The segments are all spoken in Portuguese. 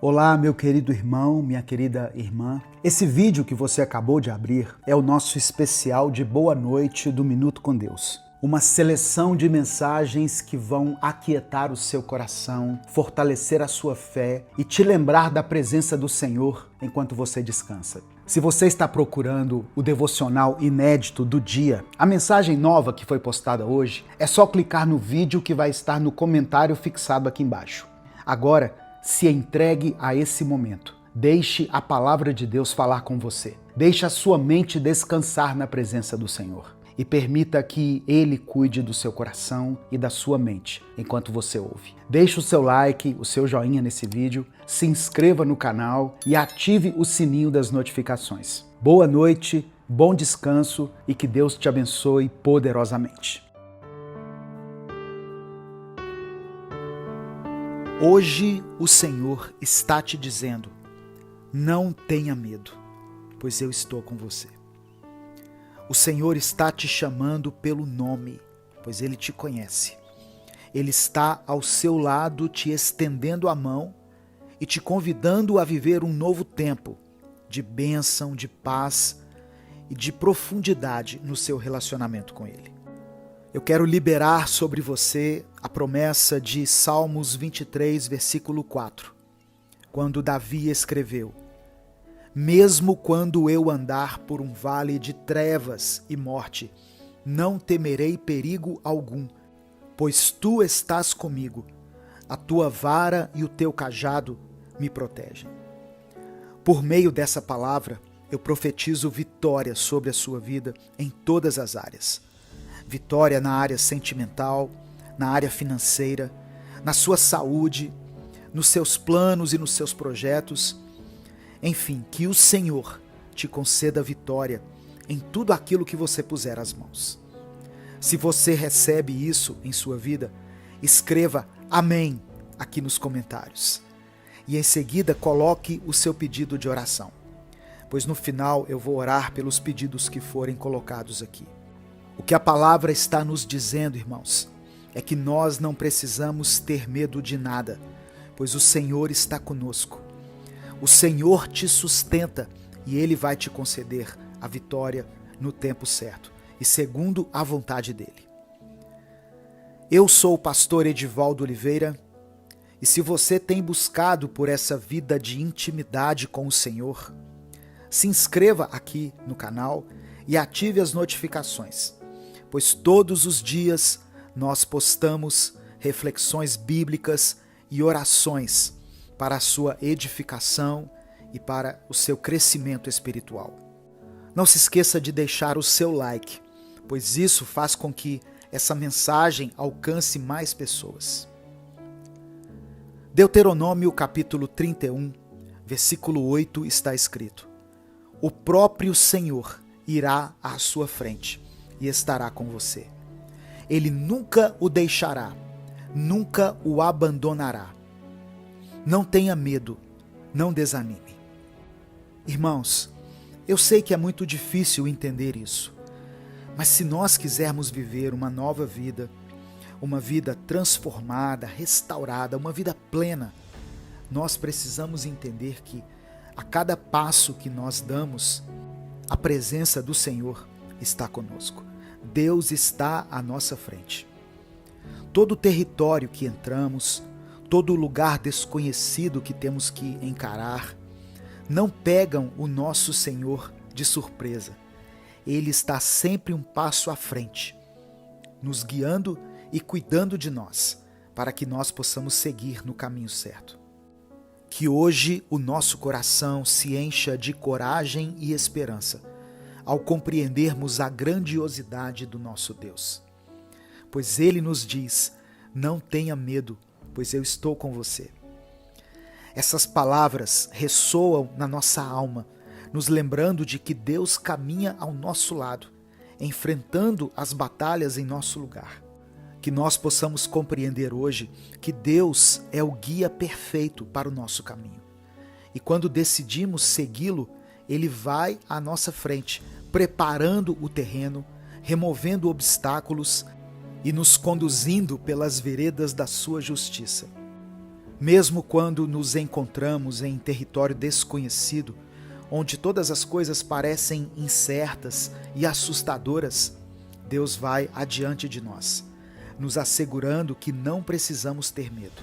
Olá, meu querido irmão, minha querida irmã. Esse vídeo que você acabou de abrir é o nosso especial de Boa Noite do Minuto com Deus. Uma seleção de mensagens que vão aquietar o seu coração, fortalecer a sua fé e te lembrar da presença do Senhor enquanto você descansa. Se você está procurando o devocional inédito do dia, a mensagem nova que foi postada hoje, é só clicar no vídeo que vai estar no comentário fixado aqui embaixo. Agora, se entregue a esse momento. Deixe a palavra de Deus falar com você. Deixe a sua mente descansar na presença do Senhor. E permita que Ele cuide do seu coração e da sua mente enquanto você ouve. Deixe o seu like, o seu joinha nesse vídeo, se inscreva no canal e ative o sininho das notificações. Boa noite, bom descanso e que Deus te abençoe poderosamente. Hoje o Senhor está te dizendo: não tenha medo, pois eu estou com você. O Senhor está te chamando pelo nome, pois Ele te conhece. Ele está ao seu lado te estendendo a mão e te convidando a viver um novo tempo de bênção, de paz e de profundidade no seu relacionamento com Ele. Eu quero liberar sobre você a promessa de Salmos 23, versículo 4, quando Davi escreveu: mesmo quando eu andar por um vale de trevas e morte, não temerei perigo algum, pois tu estás comigo, a tua vara e o teu cajado me protegem. Por meio dessa palavra, eu profetizo vitória sobre a sua vida em todas as áreas. Vitória na área sentimental, na área financeira, na sua saúde, nos seus planos e nos seus projetos. Enfim, que o Senhor te conceda vitória em tudo aquilo que você puser as mãos. Se você recebe isso em sua vida, escreva amém aqui nos comentários. E em seguida coloque o seu pedido de oração, pois no final eu vou orar pelos pedidos que forem colocados aqui. O que a palavra está nos dizendo, irmãos, é que nós não precisamos ter medo de nada, pois o Senhor está conosco. O Senhor te sustenta e Ele vai te conceder a vitória no tempo certo e segundo a vontade dEle. Eu sou o pastor Edivaldo Oliveira e se você tem buscado por essa vida de intimidade com o Senhor, se inscreva aqui no canal e ative as notificações, pois todos os dias nós postamos reflexões bíblicas e orações para a sua edificação e para o seu crescimento espiritual. Não se esqueça de deixar o seu like, pois isso faz com que essa mensagem alcance mais pessoas. Deuteronômio capítulo 31, versículo 8 está escrito: o próprio Senhor irá à sua frente e estará com você. Ele nunca o deixará, nunca o abandonará. Não tenha medo, não desanime. Irmãos, eu sei que é muito difícil entender isso, mas se nós quisermos viver uma nova vida, uma vida transformada, restaurada, uma vida plena, nós precisamos entender que a cada passo que nós damos, a presença do Senhor está conosco. Deus está à nossa frente. Todo território que entramos, todo lugar desconhecido que temos que encarar, não pegam o nosso Senhor de surpresa. Ele está sempre um passo à frente, nos guiando e cuidando de nós, para que nós possamos seguir no caminho certo. Que hoje o nosso coração se encha de coragem e esperança, ao compreendermos a grandiosidade do nosso Deus. Pois Ele nos diz: não tenha medo, pois eu estou com você. Essas palavras ressoam na nossa alma, nos lembrando de que Deus caminha ao nosso lado, enfrentando as batalhas em nosso lugar. Que nós possamos compreender hoje que Deus é o guia perfeito para o nosso caminho. E quando decidimos segui-lo, Ele vai à nossa frente, preparando o terreno, removendo obstáculos e nos conduzindo pelas veredas da sua justiça. Mesmo quando nos encontramos em território desconhecido, onde todas as coisas parecem incertas e assustadoras, Deus vai adiante de nós, nos assegurando que não precisamos ter medo.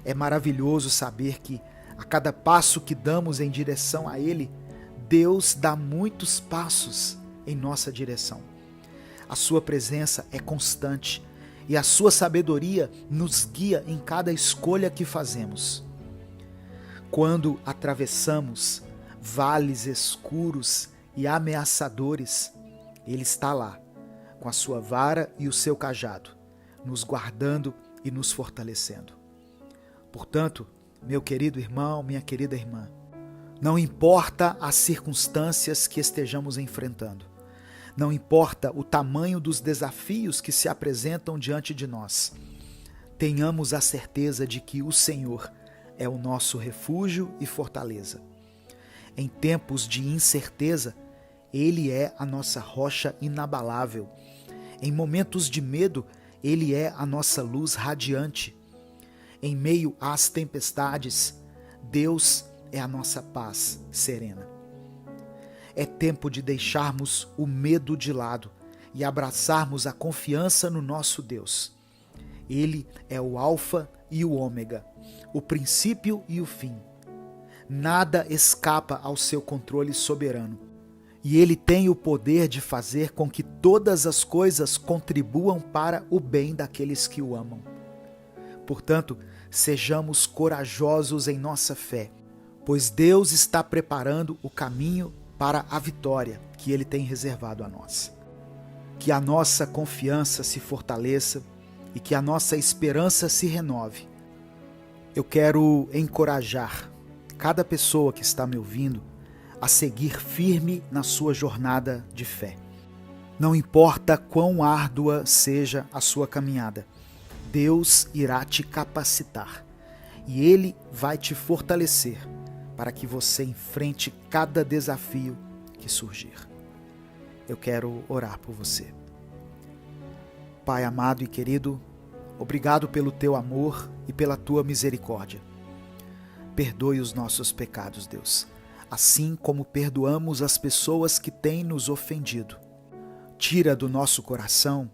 É maravilhoso saber que, a cada passo que damos em direção a Ele, Deus dá muitos passos em nossa direção. A sua presença é constante e a sua sabedoria nos guia em cada escolha que fazemos. Quando atravessamos vales escuros e ameaçadores, Ele está lá, com a sua vara e o seu cajado, nos guardando e nos fortalecendo. Portanto, meu querido irmão, minha querida irmã, não importa as circunstâncias que estejamos enfrentando, não importa o tamanho dos desafios que se apresentam diante de nós, tenhamos a certeza de que o Senhor é o nosso refúgio e fortaleza. Em tempos de incerteza, Ele é a nossa rocha inabalável. Em momentos de medo, Ele é a nossa luz radiante. Em meio às tempestades, Deus é a nossa paz serena. É tempo de deixarmos o medo de lado e abraçarmos a confiança no nosso Deus. Ele é o Alfa e o Ômega, o princípio e o fim. Nada escapa ao seu controle soberano. E Ele tem o poder de fazer com que todas as coisas contribuam para o bem daqueles que o amam. Portanto, sejamos corajosos em nossa fé, pois Deus está preparando o caminho para a vitória que Ele tem reservado a nós. Que a nossa confiança se fortaleça e que a nossa esperança se renove. Eu quero encorajar cada pessoa que está me ouvindo a seguir firme na sua jornada de fé. Não importa quão árdua seja a sua caminhada, Deus irá te capacitar e Ele vai te fortalecer para que você enfrente cada desafio que surgir. Eu quero orar por você. Pai amado e querido, obrigado pelo teu amor e pela tua misericórdia. Perdoe os nossos pecados, Deus, assim como perdoamos as pessoas que têm nos ofendido. Tira do nosso coração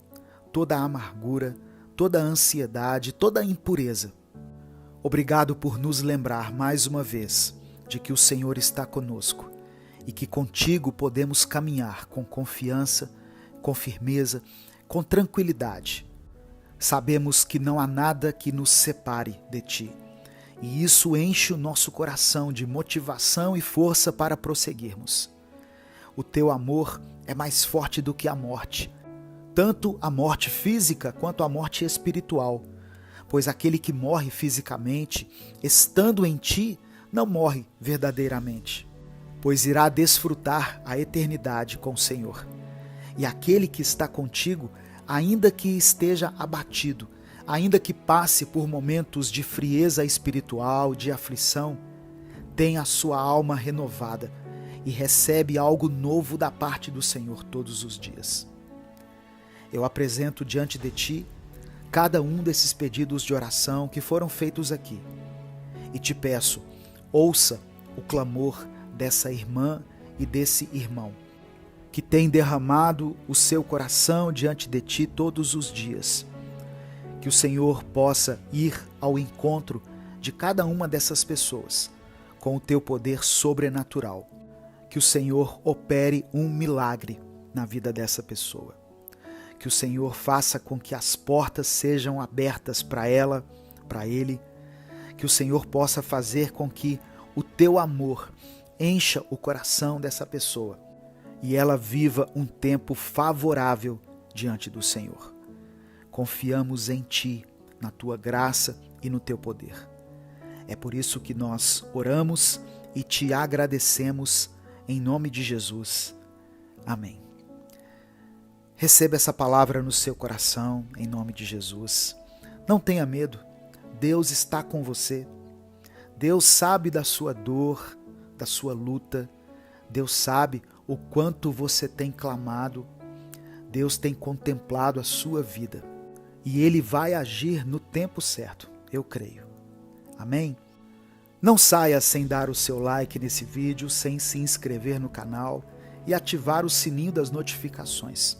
toda a amargura, toda a ansiedade, toda a impureza. Obrigado por nos lembrar mais uma vez de que o Senhor está conosco e que contigo podemos caminhar com confiança, com firmeza, com tranquilidade. Sabemos que não há nada que nos separe de ti, e isso enche o nosso coração de motivação e força para prosseguirmos. O teu amor é mais forte do que a morte, tanto a morte física quanto a morte espiritual, pois aquele que morre fisicamente, estando em ti, não morre verdadeiramente, pois irá desfrutar a eternidade com o Senhor. E aquele que está contigo, ainda que esteja abatido, ainda que passe por momentos de frieza espiritual, de aflição, tem a sua alma renovada e recebe algo novo da parte do Senhor todos os dias. Eu apresento diante de ti cada um desses pedidos de oração que foram feitos aqui e te peço, ouça o clamor dessa irmã e desse irmão que tem derramado o seu coração diante de ti todos os dias. Que o Senhor possa ir ao encontro de cada uma dessas pessoas com o teu poder sobrenatural. Que o Senhor opere um milagre na vida dessa pessoa. Que o Senhor faça com que as portas sejam abertas para ela, para ele. Que o Senhor possa fazer com que o teu amor encha o coração dessa pessoa e ela viva um tempo favorável diante do Senhor. Confiamos em Ti, na Tua graça e no Teu poder. É por isso que nós oramos e Te agradecemos em nome de Jesus. Amém. Receba essa palavra no seu coração, em nome de Jesus. Não tenha medo, Deus está com você. Deus sabe da sua dor, da sua luta. Deus sabe o quanto você tem clamado. Deus tem contemplado a sua vida. E Ele vai agir no tempo certo, eu creio. Amém? Não saia sem dar o seu like nesse vídeo, sem se inscrever no canal e ativar o sininho das notificações.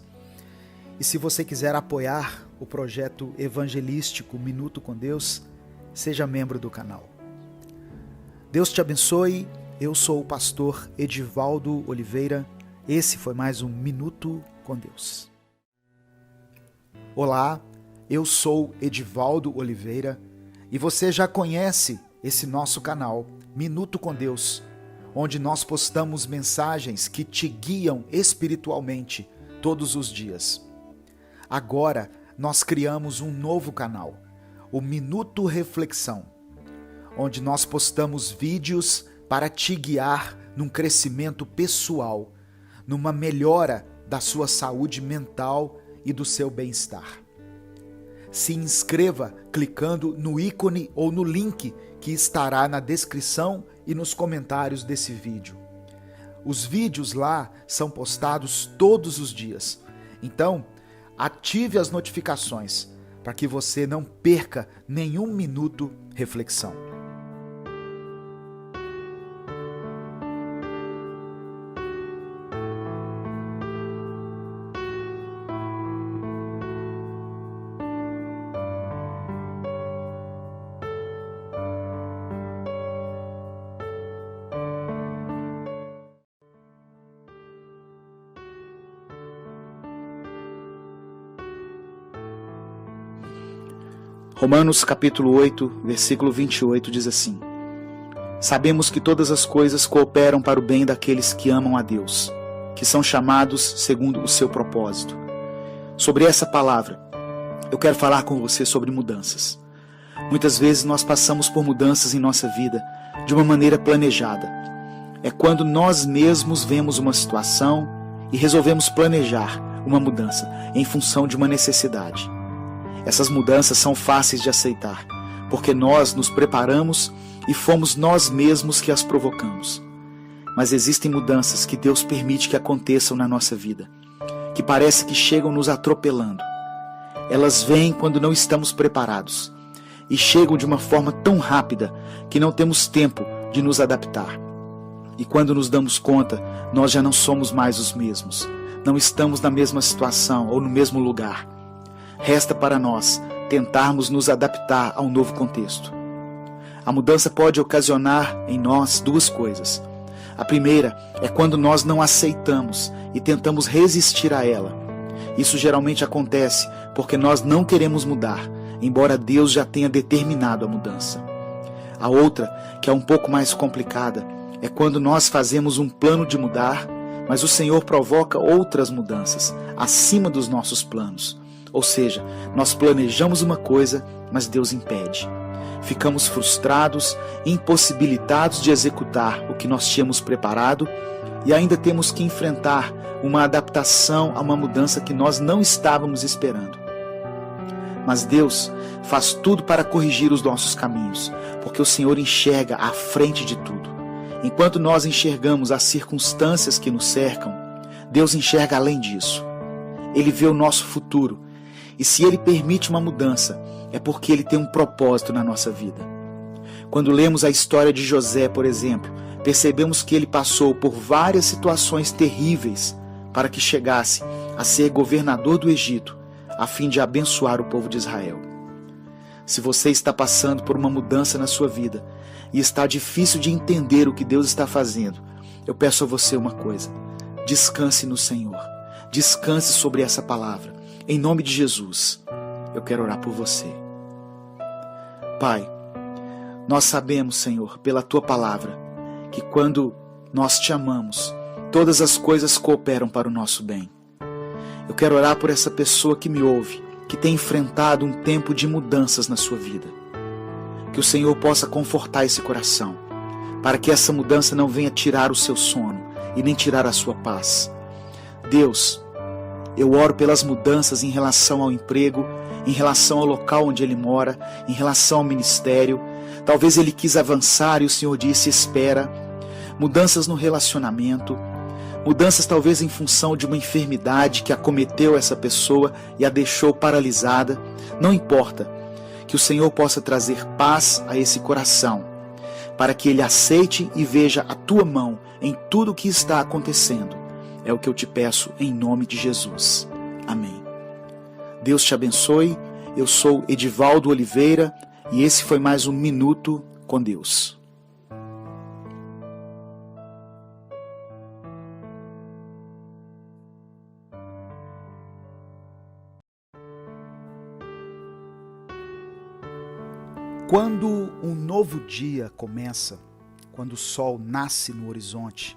E se você quiser apoiar o projeto evangelístico Minuto com Deus, seja membro do canal. Deus te abençoe. Eu sou o pastor Edivaldo Oliveira. Esse foi mais um Minuto com Deus. Olá, eu sou Edivaldo Oliveira e você já conhece esse nosso canal, Minuto com Deus, onde nós postamos mensagens que te guiam espiritualmente todos os dias. Agora, nós criamos um novo canal, o Minuto Reflexão, onde nós postamos vídeos para te guiar num crescimento pessoal, numa melhora da sua saúde mental e do seu bem-estar. Se inscreva clicando no ícone ou no link que estará na descrição e nos comentários desse vídeo. Os vídeos lá são postados todos os dias. Então, ative as notificações para que você não perca nenhum minuto reflexão. Romanos capítulo 8, versículo 28 diz assim: Sabemos que todas as coisas cooperam para o bem daqueles que amam a Deus, que são chamados segundo o seu propósito. Sobre essa palavra, eu quero falar com você sobre mudanças. Muitas vezes nós passamos por mudanças em nossa vida de uma maneira planejada. É quando nós mesmos vemos uma situação e resolvemos planejar uma mudança em função de uma necessidade. Essas mudanças são fáceis de aceitar, porque nós nos preparamos e fomos nós mesmos que as provocamos. Mas existem mudanças que Deus permite que aconteçam na nossa vida, que parece que chegam nos atropelando. Elas vêm quando não estamos preparados e chegam de uma forma tão rápida que não temos tempo de nos adaptar. E quando nos damos conta, nós já não somos mais os mesmos, não estamos na mesma situação ou no mesmo lugar. Resta para nós tentarmos nos adaptar ao novo contexto. A mudança pode ocasionar em nós duas coisas. A primeira é quando nós não aceitamos e tentamos resistir a ela. Isso geralmente acontece porque nós não queremos mudar, embora Deus já tenha determinado a mudança. A outra, que é um pouco mais complicada, é quando nós fazemos um plano de mudar, mas o Senhor provoca outras mudanças acima dos nossos planos. Ou seja, nós planejamos uma coisa, mas Deus impede. Ficamos frustrados, impossibilitados de executar o que nós tínhamos preparado e ainda temos que enfrentar uma adaptação a uma mudança que nós não estávamos esperando. Mas Deus faz tudo para corrigir os nossos caminhos, porque o Senhor enxerga à frente de tudo. Enquanto nós enxergamos as circunstâncias que nos cercam, Deus enxerga além disso. Ele vê o nosso futuro. E se Ele permite uma mudança, é porque Ele tem um propósito na nossa vida. Quando lemos a história de José, por exemplo, percebemos que ele passou por várias situações terríveis para que chegasse a ser governador do Egito, a fim de abençoar o povo de Israel. Se você está passando por uma mudança na sua vida e está difícil de entender o que Deus está fazendo, eu peço a você uma coisa: descanse no Senhor, descanse sobre essa palavra. Em nome de Jesus, eu quero orar por você. Pai, nós sabemos, Senhor, pela Tua palavra, que quando nós te amamos, todas as coisas cooperam para o nosso bem. Eu quero orar por essa pessoa que me ouve, que tem enfrentado um tempo de mudanças na sua vida. Que o Senhor possa confortar esse coração, para que essa mudança não venha tirar o seu sono e nem tirar a sua paz. Deus, eu oro pelas mudanças em relação ao emprego, em relação ao local onde ele mora, em relação ao ministério. Talvez ele quis avançar e o Senhor disse: espera. Mudanças no relacionamento, mudanças talvez em função de uma enfermidade que acometeu essa pessoa e a deixou paralisada. Não importa. que o Senhor possa trazer paz a esse coração, para que ele aceite e veja a tua mão em tudo o que está acontecendo. É o que eu te peço em nome de Jesus. Amém. Deus te abençoe. Eu sou Edivaldo Oliveira e esse foi mais um Minuto com Deus. Quando um novo dia começa, quando o sol nasce no horizonte,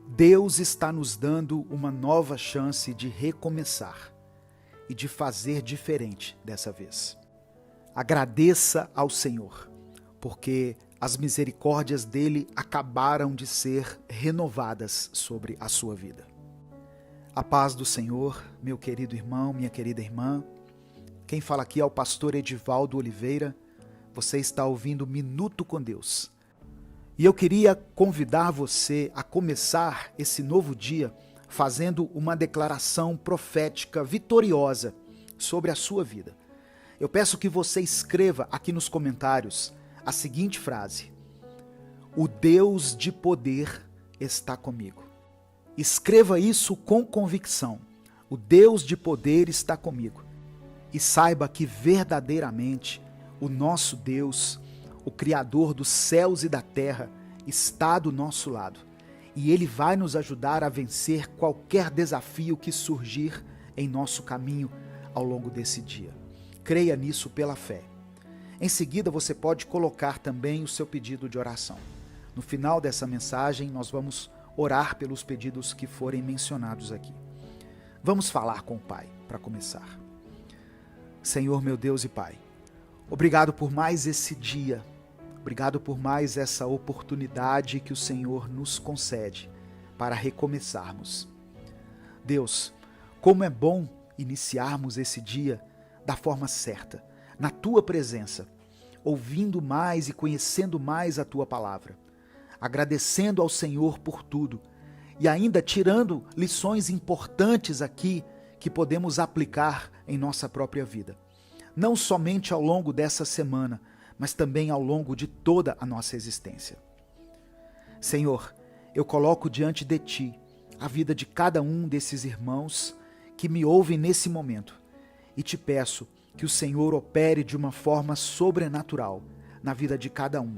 Deus está nos dando uma nova chance de recomeçar e de fazer diferente dessa vez. Agradeça ao Senhor, porque as misericórdias dele acabaram de ser renovadas sobre a sua vida. A paz do Senhor, meu querido irmão, minha querida irmã. Quem fala aqui é o pastor Edivaldo Oliveira. Você está ouvindo Minuto com Deus. E eu queria convidar você a começar esse novo dia fazendo uma declaração profética vitoriosa sobre a sua vida. Eu peço que você escreva aqui nos comentários a seguinte frase: o Deus de poder está comigo. Escreva isso com convicção. O Deus de poder está comigo. E saiba que verdadeiramente o nosso Deus, o Criador dos céus e da terra, está do nosso lado. E Ele vai nos ajudar a vencer qualquer desafio que surgir em nosso caminho ao longo desse dia. Creia nisso pela fé. Em seguida, você pode colocar também o seu pedido de oração. No final dessa mensagem, nós vamos orar pelos pedidos que forem mencionados aqui. Vamos falar com o Pai para começar. Senhor, meu Deus e Pai, obrigado por mais esse dia, obrigado por mais essa oportunidade que o Senhor nos concede para recomeçarmos. Deus, como é bom iniciarmos esse dia da forma certa, na Tua presença, ouvindo mais e conhecendo mais a Tua palavra, agradecendo ao Senhor por tudo e ainda tirando lições importantes aqui que podemos aplicar em nossa própria vida. Não somente ao longo dessa semana, mas também ao longo de toda a nossa existência. Senhor, eu coloco diante de Ti a vida de cada um desses irmãos que me ouvem nesse momento e te peço que o Senhor opere de uma forma sobrenatural na vida de cada um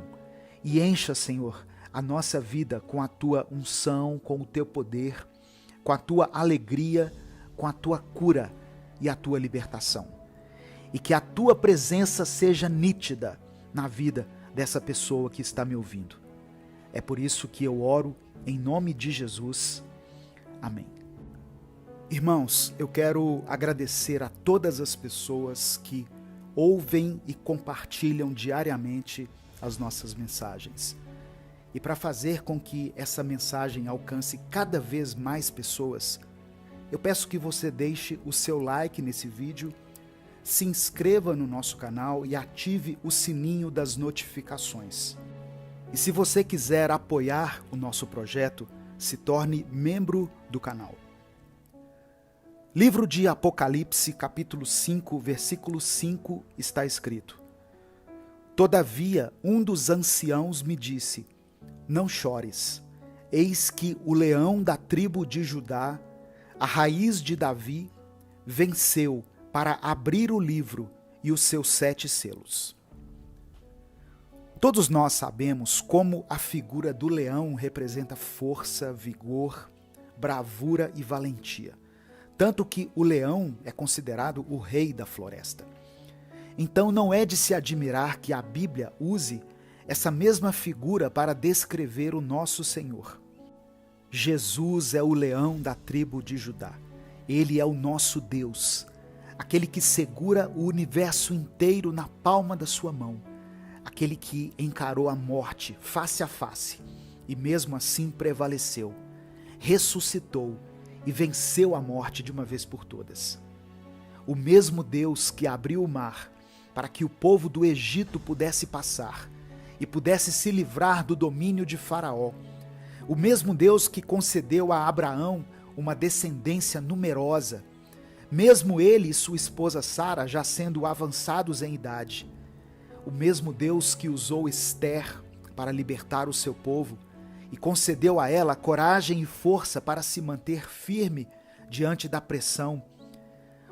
e encha, Senhor, a nossa vida com a Tua unção, com o Teu poder, com a Tua alegria, com a Tua cura e a Tua libertação. E que a Tua presença seja nítida na vida dessa pessoa que está me ouvindo. É por isso que eu oro em nome de Jesus. Amém. Irmãos, eu quero agradecer a todas as pessoas que ouvem e compartilham diariamente as nossas mensagens. E para fazer com que essa mensagem alcance cada vez mais pessoas, eu peço que você deixe o seu like nesse vídeo, se inscreva no nosso canal e ative o sininho das notificações. E se você quiser apoiar o nosso projeto, se torne membro do canal. Livro de Apocalipse, capítulo 5, versículo 5, está escrito: Todavia, um dos anciãos me disse: Não chores, eis que o leão da tribo de Judá, a raiz de Davi, venceu para abrir o livro e os seus 7 selos. Todos nós sabemos como a figura do leão representa força, vigor, bravura e valentia. Tanto que o leão é considerado o rei da floresta. Então não é de se admirar que a Bíblia use essa mesma figura para descrever o nosso Senhor. Jesus é o leão da tribo de Judá. Ele é o nosso Deus, aquele que segura o universo inteiro na palma da sua mão, aquele que encarou a morte face a face e mesmo assim prevaleceu, ressuscitou e venceu a morte de uma vez por todas. O mesmo Deus que abriu o mar para que o povo do Egito pudesse passar e pudesse se livrar do domínio de Faraó, o mesmo Deus que concedeu a Abraão uma descendência numerosa, mesmo ele e sua esposa Sara já sendo avançados em idade, o mesmo Deus que usou Ester para libertar o seu povo e concedeu a ela coragem e força para se manter firme diante da pressão,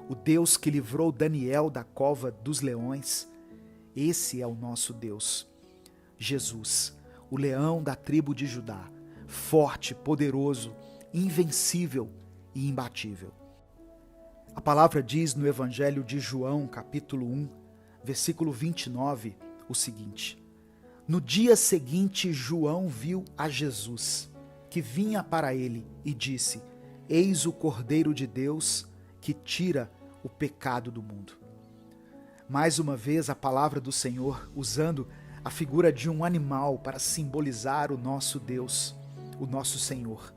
o Deus que livrou Daniel da cova dos leões, esse é o nosso Deus. Jesus, o leão da tribo de Judá, forte, poderoso, invencível e imbatível. A palavra diz no Evangelho de João, capítulo 1, versículo 29, o seguinte: No dia seguinte, João viu a Jesus, que vinha para ele, e disse: Eis o Cordeiro de Deus, que tira o pecado do mundo. Mais uma vez a palavra do Senhor usando a figura de um animal para simbolizar o nosso Deus, o nosso Senhor.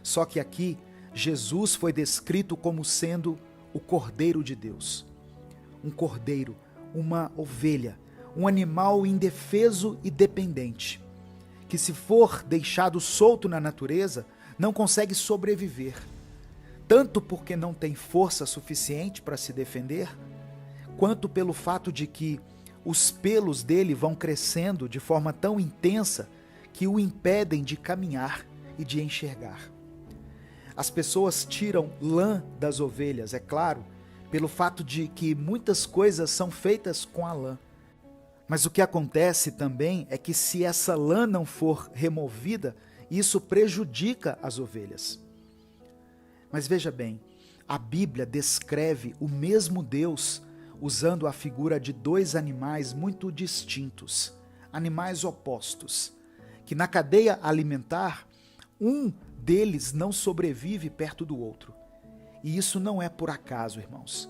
Só que aqui Jesus foi descrito como sendo o Cordeiro de Deus. Um cordeiro, uma ovelha, um animal indefeso e dependente, que se for deixado solto na natureza, não consegue sobreviver, tanto porque não tem força suficiente para se defender, quanto pelo fato de que os pelos dele vão crescendo de forma tão intensa que o impedem de caminhar e de enxergar. As pessoas tiram lã das ovelhas, é claro, pelo fato de que muitas coisas são feitas com a lã. Mas o que acontece também é que se essa lã não for removida, isso prejudica as ovelhas. Mas veja bem, a Bíblia descreve o mesmo Deus usando a figura de dois animais muito distintos, animais opostos, que na cadeia alimentar, um deles não sobrevive perto do outro. E isso não é por acaso, irmãos.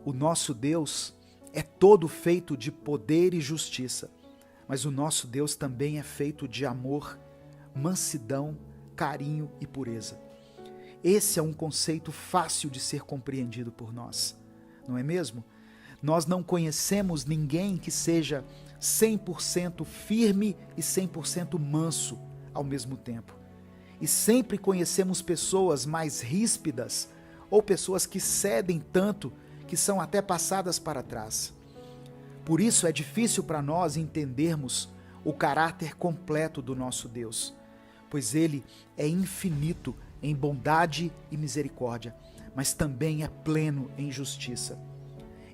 O nosso Deus é todo feito de poder e justiça, mas o nosso Deus também é feito de amor, mansidão, carinho e pureza. Esse é um conceito fácil de ser compreendido por nós, não é mesmo? Nós não conhecemos ninguém que seja 100% firme e 100% manso ao mesmo tempo. E sempre conhecemos pessoas mais ríspidas ou pessoas que cedem tanto que são até passadas para trás. Por isso é difícil para nós entendermos o caráter completo do nosso Deus, pois Ele é infinito em bondade e misericórdia, mas também é pleno em justiça.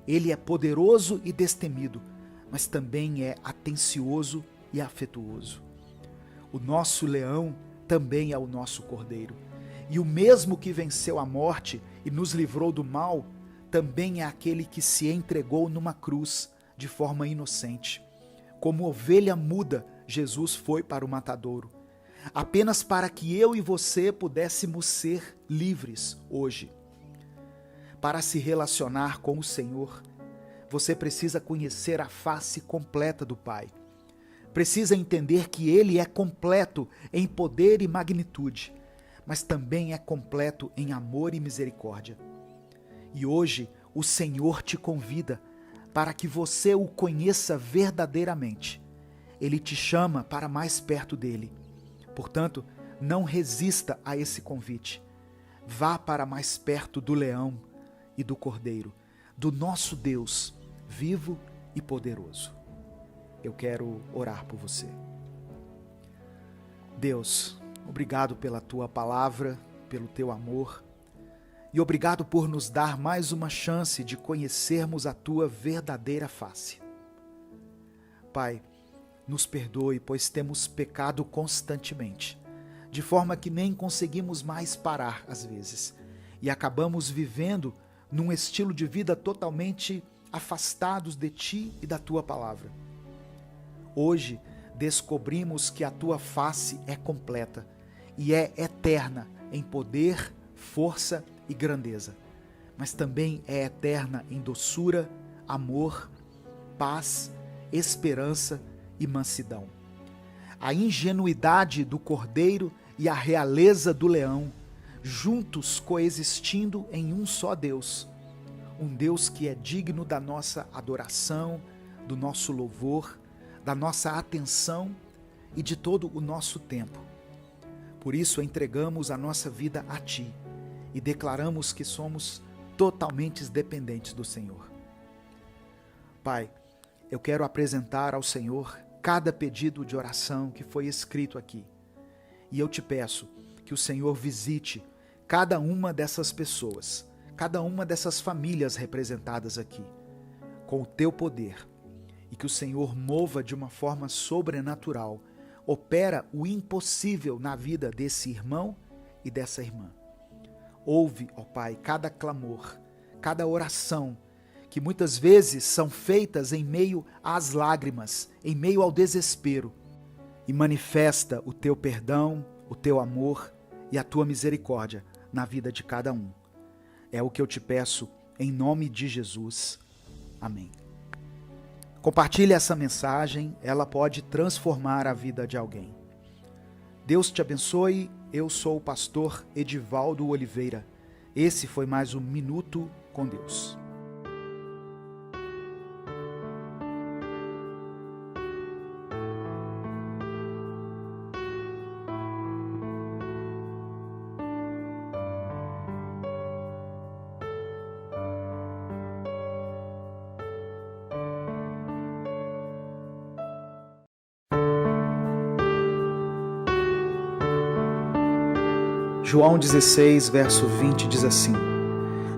Ele é poderoso e destemido, mas também é atencioso e afetuoso. O nosso leão também é o nosso cordeiro. E o mesmo que venceu a morte e nos livrou do mal, também é aquele que se entregou numa cruz de forma inocente. Como ovelha muda, Jesus foi para o matadouro, apenas para que eu e você pudéssemos ser livres hoje. Para se relacionar com o Senhor, você precisa conhecer a face completa do Pai. Precisa entender que Ele é completo em poder e magnitude, mas também é completo em amor e misericórdia. E hoje o Senhor te convida para que você o conheça verdadeiramente. Ele te chama para mais perto dele. Portanto, não resista a esse convite. Vá para mais perto do leão e do cordeiro, do nosso Deus, vivo e poderoso. Eu quero orar por você. Deus, obrigado pela tua palavra, pelo teu amor, e obrigado por nos dar mais uma chance de conhecermos a tua verdadeira face. Pai, nos perdoe, pois temos pecado constantemente, de forma que nem conseguimos mais parar às vezes, e acabamos vivendo num estilo de vida totalmente afastados de ti e da tua palavra. Hoje descobrimos que a tua face é completa e é eterna em poder, força e grandeza, mas também é eterna em doçura, amor, paz, esperança e mansidão. A ingenuidade do cordeiro e a realeza do leão, juntos coexistindo em um só Deus, um Deus que é digno da nossa adoração, do nosso louvor, da nossa atenção e de todo o nosso tempo. Por isso entregamos a nossa vida a Ti e declaramos que somos totalmente dependentes do Senhor. Pai, eu quero apresentar ao Senhor cada pedido de oração que foi escrito aqui. E eu te peço que o Senhor visite cada uma dessas pessoas, cada uma dessas famílias representadas aqui, com o teu poder, e que o Senhor mova de uma forma sobrenatural, opera o impossível na vida desse irmão e dessa irmã. Ouve, ó Pai, cada clamor, cada oração, que muitas vezes são feitas em meio às lágrimas, em meio ao desespero, e manifesta o teu perdão, o teu amor e a tua misericórdia na vida de cada um. É o que eu te peço em nome de Jesus. Amém. Compartilhe essa mensagem, ela pode transformar a vida de alguém. Deus te abençoe, eu sou o pastor Edivaldo Oliveira. Esse foi mais um Minuto com Deus. João 16, verso 20 diz assim: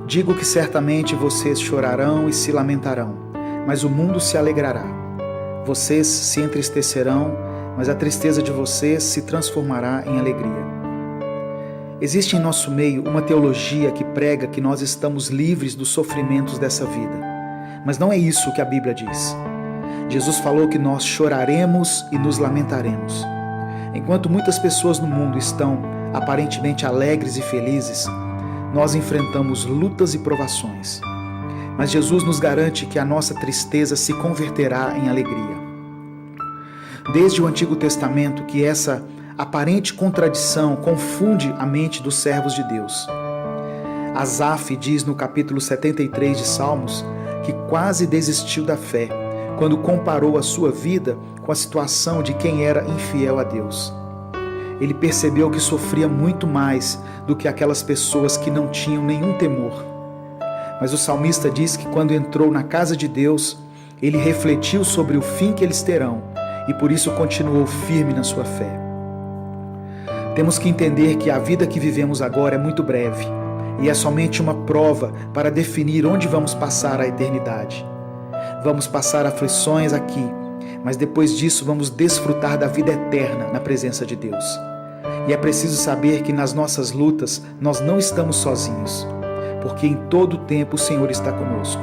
Digo que certamente vocês chorarão e se lamentarão, mas o mundo se alegrará. Vocês se entristecerão, mas a tristeza de vocês se transformará em alegria. Existe em nosso meio uma teologia que prega que nós estamos livres dos sofrimentos dessa vida, mas não é isso que a Bíblia diz. Jesus falou que nós choraremos e nos lamentaremos. Enquanto muitas pessoas no mundo estão aparentemente alegres e felizes, nós enfrentamos lutas e provações. Mas Jesus nos garante que a nossa tristeza se converterá em alegria. Desde o Antigo Testamento que essa aparente contradição confunde a mente dos servos de Deus. Asaf diz no capítulo 73 de Salmos que quase desistiu da fé quando comparou a sua vida com a situação de quem era infiel a Deus. Ele percebeu que sofria muito mais do que aquelas pessoas que não tinham nenhum temor. Mas o salmista diz que quando entrou na casa de Deus, ele refletiu sobre o fim que eles terão e por isso continuou firme na sua fé. Temos que entender que a vida que vivemos agora é muito breve e é somente uma prova para definir onde vamos passar a eternidade. Vamos passar aflições aqui, mas depois disso vamos desfrutar da vida eterna na presença de Deus. E é preciso saber que nas nossas lutas nós não estamos sozinhos, porque em todo o tempo o Senhor está conosco.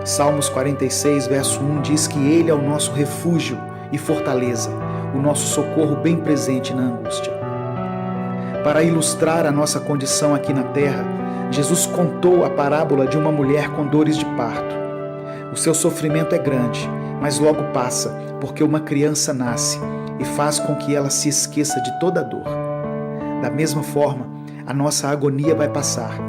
Salmos 46, verso 1 diz que Ele é o nosso refúgio e fortaleza, o nosso socorro bem presente na angústia. Para ilustrar a nossa condição aqui na terra, Jesus contou a parábola de uma mulher com dores de parto. O seu sofrimento é grande, mas logo passa, porque uma criança nasce e faz com que ela se esqueça de toda a dor. Da mesma forma, a nossa agonia vai passar,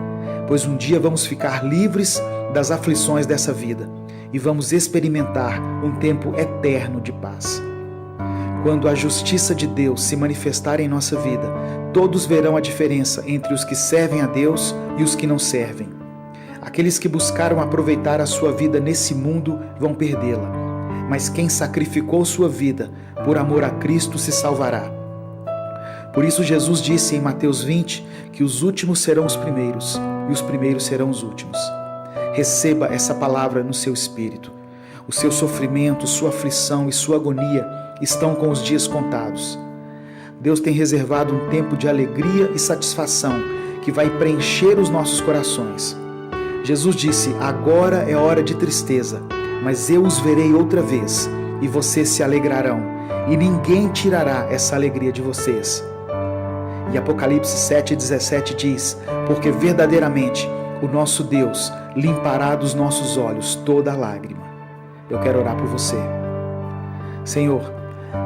pois um dia vamos ficar livres das aflições dessa vida e vamos experimentar um tempo eterno de paz. Quando a justiça de Deus se manifestar em nossa vida, todos verão a diferença entre os que servem a Deus e os que não servem. Aqueles que buscaram aproveitar a sua vida nesse mundo vão perdê-la, mas quem sacrificou sua vida por amor a Cristo se salvará. Por isso Jesus disse em Mateus 20 que os últimos serão os primeiros e os primeiros serão os últimos. Receba essa palavra no seu espírito. O seu sofrimento, sua aflição e sua agonia estão com os dias contados. Deus tem reservado um tempo de alegria e satisfação que vai preencher os nossos corações. Jesus disse: agora é hora de tristeza, mas eu os verei outra vez, e vocês se alegrarão, e ninguém tirará essa alegria de vocês. E Apocalipse 7,17 diz: porque verdadeiramente o nosso Deus limpará dos nossos olhos toda lágrima. Eu quero orar por você. Senhor,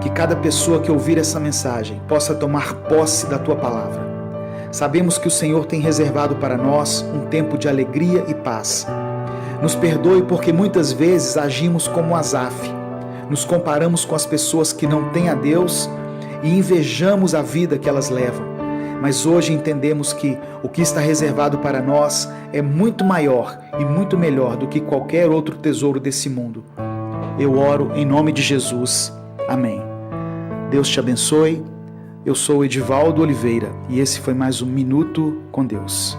que cada pessoa que ouvir essa mensagem possa tomar posse da Tua palavra. Sabemos que o Senhor tem reservado para nós um tempo de alegria e paz. Nos perdoe porque muitas vezes agimos como Asaf. Nos comparamos com as pessoas que não têm a Deus e invejamos a vida que elas levam. Mas hoje entendemos que o que está reservado para nós é muito maior e muito melhor do que qualquer outro tesouro desse mundo. eu oro em nome de Jesus. Amém. Deus te abençoe. Eu sou Edivaldo Oliveira e esse foi mais um Minuto com Deus.